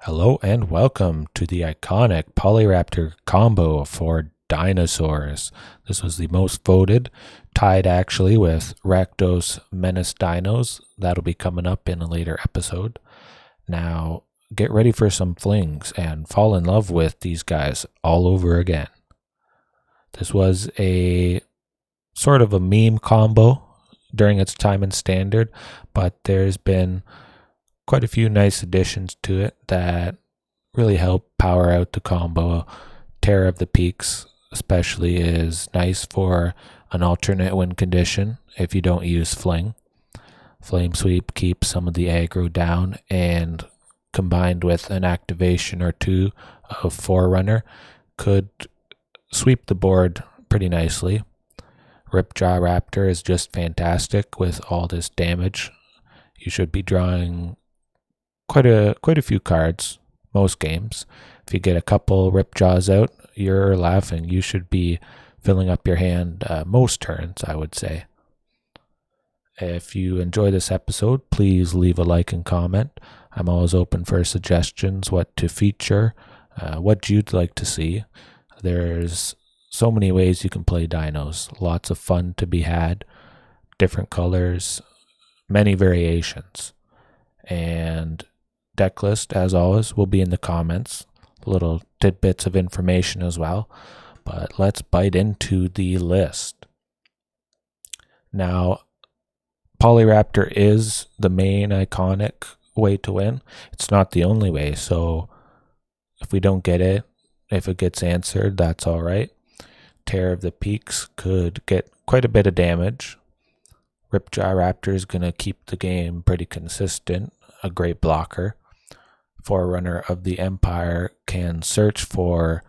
Hello and welcome to the iconic Polyraptor combo for Dinosaurs. This was the most voted, tied actually with Rakdos Menace Dinos. That'll be coming up in a later episode. Now, get ready for some flings and fall in love with these guys all over again. This was a sort of a meme combo during its time in Standard, but there's been quite a few nice additions to it that really help power out the combo. Terror of the Peaks especially is nice for an alternate win condition if you don't use Fling. Flame Sweep keeps some of the aggro down, and combined with an activation or two of Forerunner could sweep the board pretty nicely. Ripjaw Raptor is just fantastic with all this damage. You should be drawing quite a few cards most games. If you get a couple Ripjaws out, you're laughing. You should be filling up your hand most turns, I would say. If you enjoy this episode, please leave a like and comment. I'm always open for suggestions, what to feature, what you'd like to see. There's so many ways you can play dinos. Lots of fun to be had. Different colors, many variations. And deck list, as always, will be in the comments. Little tidbits of information as well. But let's bite into the list. Now, Polyraptor is the main iconic way to win. It's not the only way, so if we don't get it, if it gets answered, that's all right. Terror of the Peaks could get quite a bit of damage. Ripjaw Raptor is going to keep the game pretty consistent, a great blocker. Forerunner of the Empire can search for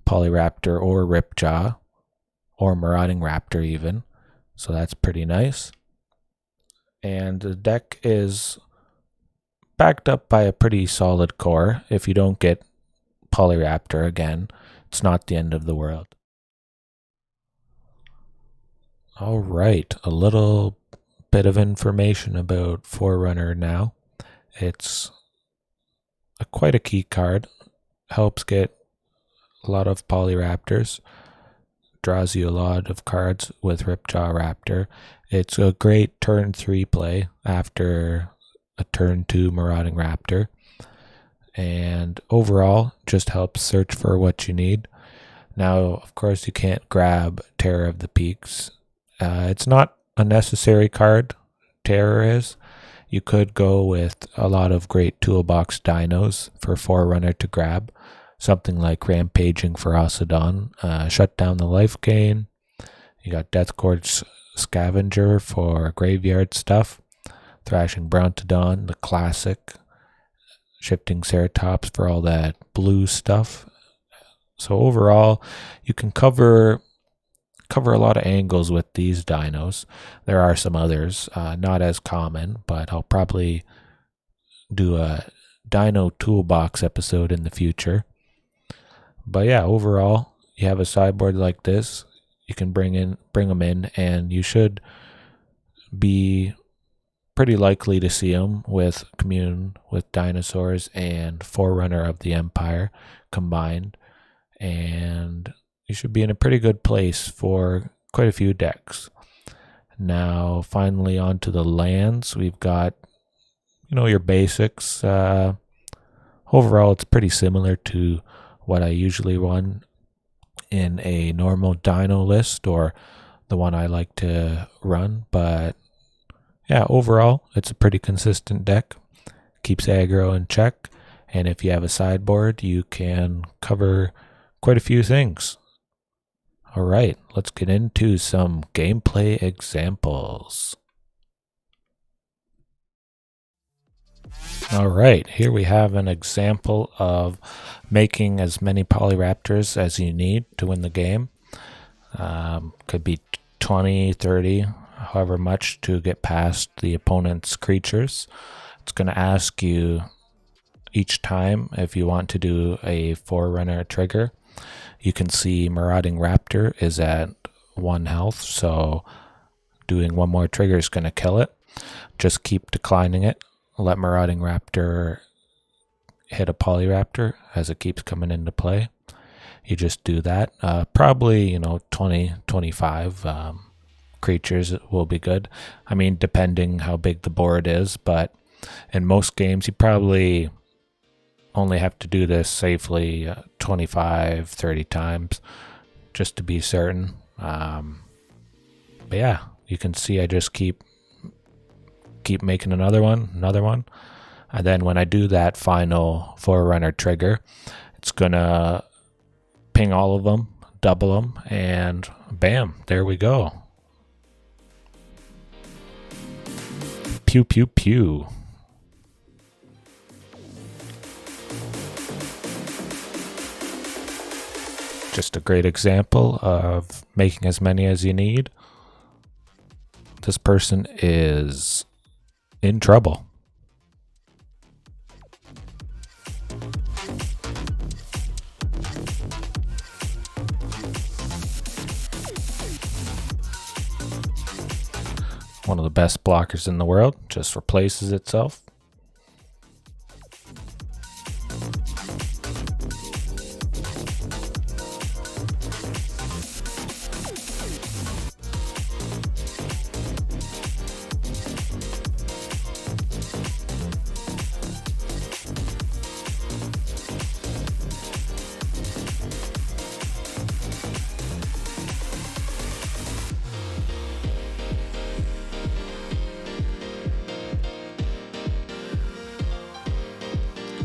Polyraptor or Ripjaw, or Marauding Raptor even, so that's pretty nice. And the deck is backed up by a pretty solid core. If you don't get Polyraptor again, it's not the end of the world. All right, a little bit of information about Forerunner now. It's quite a key card, helps get a lot of Polyraptors, draws you a lot of cards with Ripjaw Raptor. It's a great turn 3 play after a turn 2 Marauding Raptor, and overall just helps search for what you need. Now, of course, you can't grab Terror of the Peaks. It's not a necessary card, Terror is. You could go with a lot of great toolbox dinos for Forerunner to grab. Something like Rampaging Ferocidon, shut down the life gain. You got Deathcourt's Scavenger for graveyard stuff. Thrashing Brontodon, the classic. Shifting Ceratops for all that blue stuff. So overall, you can cover a lot of angles with these dinos. There are some others, not as common, but I'll probably do a Dino Toolbox episode in the future. But yeah, overall, you have a sideboard like this, you can bring them in, and you should be pretty likely to see them with Commune, with Dinosaurs, and Forerunner of the Empire combined. And you should be in a pretty good place for quite a few decks. Now, finally, on to the lands. We've got, your basics. Overall, it's pretty similar to what I usually run in a normal dino list, or the one I like to run. But yeah, overall, it's a pretty consistent deck. Keeps aggro in check. And if you have a sideboard, you can cover quite a few things. All right, let's get into some gameplay examples. All right, here we have an example of making as many Polyraptors as you need to win the game. Could be 20, 30, however much to get past the opponent's creatures. It's going to ask you each time if you want to do a Forerunner trigger. You can see Marauding Raptor is at 1 health, so doing one more trigger is going to kill it. Just keep declining it. Let Marauding Raptor hit a Polyraptor as it keeps coming into play. You just do that. Probably, 20, 25 creatures will be good. I mean, depending how big the board is, but in most games, you probably only have to do this safely 25, 30 times just to be certain. But yeah, you can see I just keep making another one. And then when I do that final Forerunner trigger, it's going to ping all of them, double them, and bam, there we go. Pew, pew, pew. Just a great example of making as many as you need. This person is in trouble. One of the best blockers in the world, just replaces itself.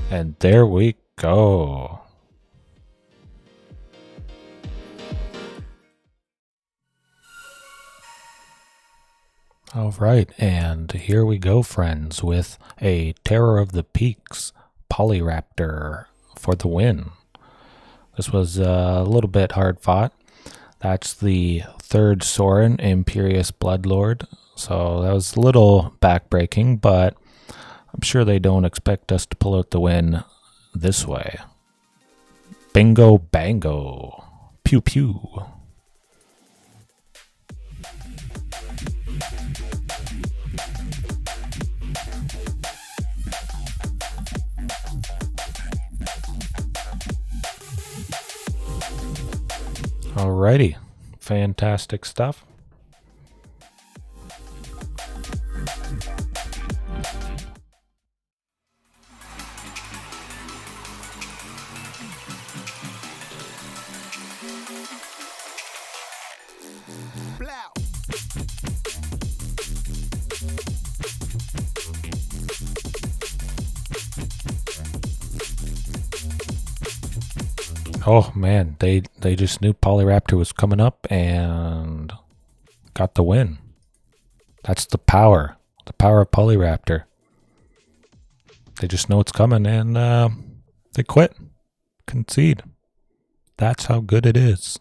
And there we go. All right, and here we go, friends, with a Terror of the Peaks Polyraptor for the win. This was a little bit hard fought. That's the third Sorin Imperious Bloodlord, so that was a little backbreaking, but I'm sure they don't expect us to pull out the win this way. Bingo bango. Pew pew. Alrighty. Fantastic stuff. Oh man, they just knew Polyraptor was coming up and got the win. That's the power of Polyraptor. They just know it's coming and they quit, concede. That's how good it is.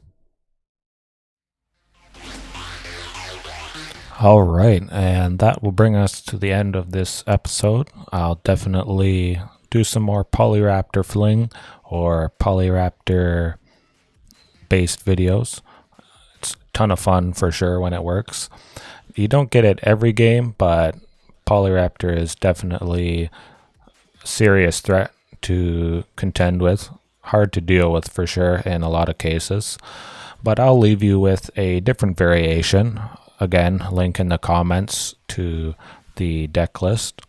All right, and that will bring us to the end of this episode. I'll definitely do some more Polyraptor Fling or Polyraptor based videos. It's a ton of fun for sure when it works. You don't get it every game, but Polyraptor is definitely a serious threat to contend with. Hard to deal with for sure in a lot of cases. But I'll leave you with a different variation. Again, link in the comments to the deck list.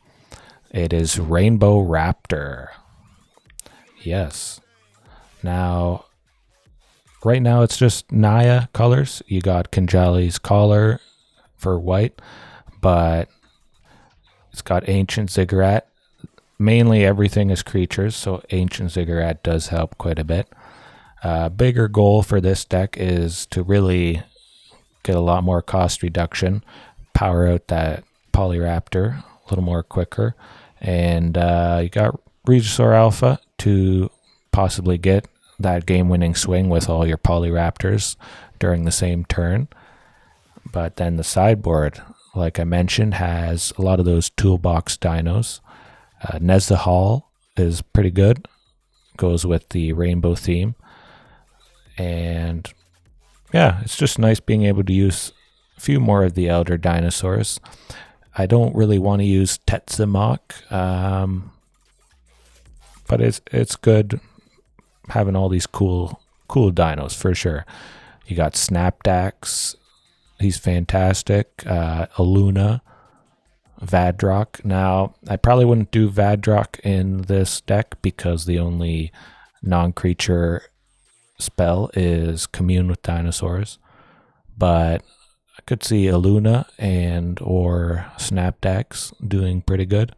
It is Rainbow Raptor. Yes. Now, right now it's just Naya colors. You got Kinjali's collar for white, but it's got Ancient Ziggurat. Mainly everything is creatures, so Ancient Ziggurat does help quite a bit. Bigger goal for this deck is to really get a lot more cost reduction, power out that Polyraptor a little more quicker, and you got Regisaur Alpha to possibly get that game-winning swing with all your Polyraptors during the same turn. But then the sideboard, like I mentioned, has a lot of those toolbox dinos. Nezahal is pretty good, goes with the rainbow theme, and yeah, it's just nice being able to use a few more of the elder dinosaurs. I don't really want to use Tetzimok, but it's good having all these cool dinos for sure. You got Snapdax, he's fantastic. Aluna, Vadrock. Now, I probably wouldn't do Vadrock in this deck because the only non-creature spell is Commune with Dinosaurs. But I could see Aluna and or Snapdax doing pretty good.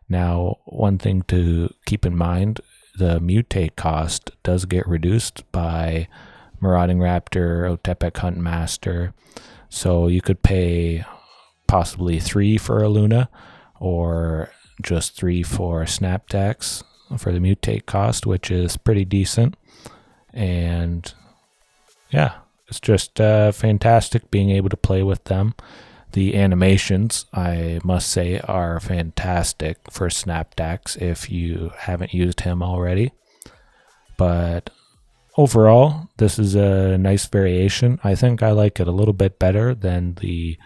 Now, one thing to keep in mind, the mutate cost does get reduced by Marauding Raptor, Otepec Huntmaster. So you could pay possibly 3 for Aluna or just 3 for Snapdax for the mutate cost, which is pretty decent. And yeah, it's just fantastic being able to play with them. The animations, I must say, are fantastic for Snapdax if you haven't used him already. But overall, this is a nice variation. I think I like it a little bit better than the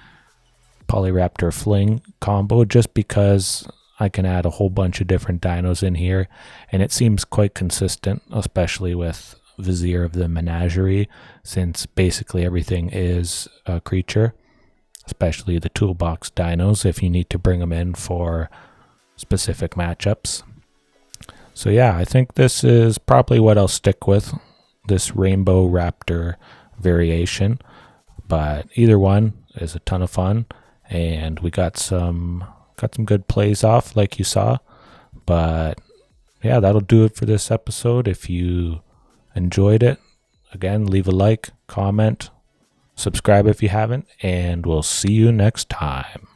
Polyraptor Fling combo, just because I can add a whole bunch of different dinos in here, and it seems quite consistent, especially with Vizier of the Menagerie, since basically everything is a creature, especially the toolbox dinos if you need to bring them in for specific matchups. So yeah, I think this is probably what I'll stick with, this Rainbow Raptor variation, but either one is a ton of fun, and we got some good plays off like you saw. But yeah, that'll do it for this episode. If you enjoyed it, again, leave a like, comment, subscribe if you haven't, and we'll see you next time.